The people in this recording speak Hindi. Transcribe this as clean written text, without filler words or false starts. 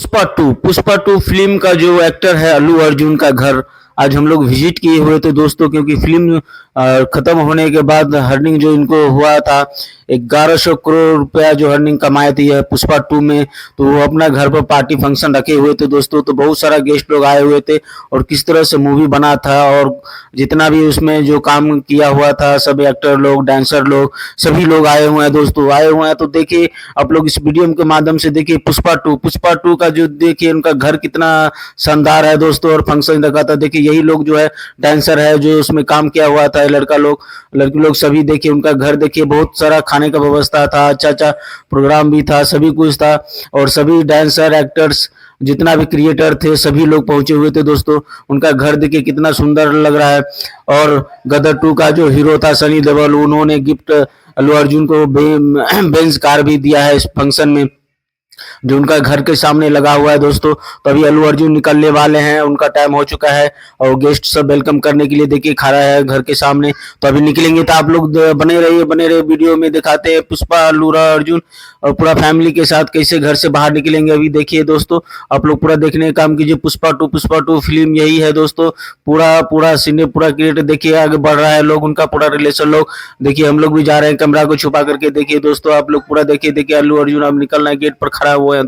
पुष्पा टू फिल्म का जो एक्टर है अल्लू अर्जुन का घर आज हम लोग विजिट किए हुए थे दोस्तों, क्योंकि फिल्म खत्म होने के बाद अर्निंग जो इनको हुआ था 1100 करोड़ रुपया जो अर्निंग कमाए थे यह पुष्पा टू में, तो वो अपना घर पर पार्टी फंक्शन रखे हुए थे दोस्तों। तो बहुत सारा गेस्ट लोग आए हुए थे और किस तरह से मूवी बना था और जितना भी उसमें जो काम किया हुआ था, सब एक्टर लोग, डांसर लोग, सभी लोग आए हुए हैं दोस्तों, आए हुए हैं। तो देखिए आप लोग इस वीडियो के माध्यम से देखिए पुष्पा टू का जो देखिए उनका घर कितना शानदार है दोस्तों, और फंक्शन रखा था। देखिए यही लोग जो है डांसर है जो उसमें काम किया हुआ था, लड़का लोग लड़की लोग सभी देखिए उनका घर देखिए, बहुत सारा खाने का व्यवस्था था, अच्छा अच्छा प्रोग्राम भी था, सभी कुछ था। और सभी डांसर एक्टर्स जितना भी क्रिएटर थे सभी लोग पहुंचे हुए थे दोस्तों। उनका घर देखिए कितना सुंदर लग रहा है। और गदर टू का जो हीरो था सनी देओल, उन्होंने गिफ्ट अल्लू अर्जुन को बेंज कार भी दिया है इस फंक्शन में, जो उनका घर के सामने लगा हुआ है दोस्तों। तो अभी अल्लू अर्जुन निकलने वाले हैं, उनका टाइम हो चुका है और गेस्ट सब वेलकम करने के लिए देखिए खड़ा है घर के सामने। तो अभी निकलेंगे, तो आप लोग बने रहिए वीडियो में दिखाते हैं पुष्पा अल्लू अर्जुन और पूरा फैमिली के साथ कैसे घर से बाहर निकलेंगे। अभी देखिए दोस्तों, आप लोग पूरा देखने का काम कीजिए। पुष्पा टू फिल्म यही है दोस्तों, पूरा पूरा सीने पूरा क्रिएट देखिए आगे बढ़ रहा है, लोग उनका पूरा रिलेशन लोग देखिए, हम लोग भी जा रहे हैं कैमरा को छुपा करके। देखिए दोस्तों आप लोग पूरा देखिए अल्लू अर्जुन अब निकलना है, गेट पर खड़ा हुआ है।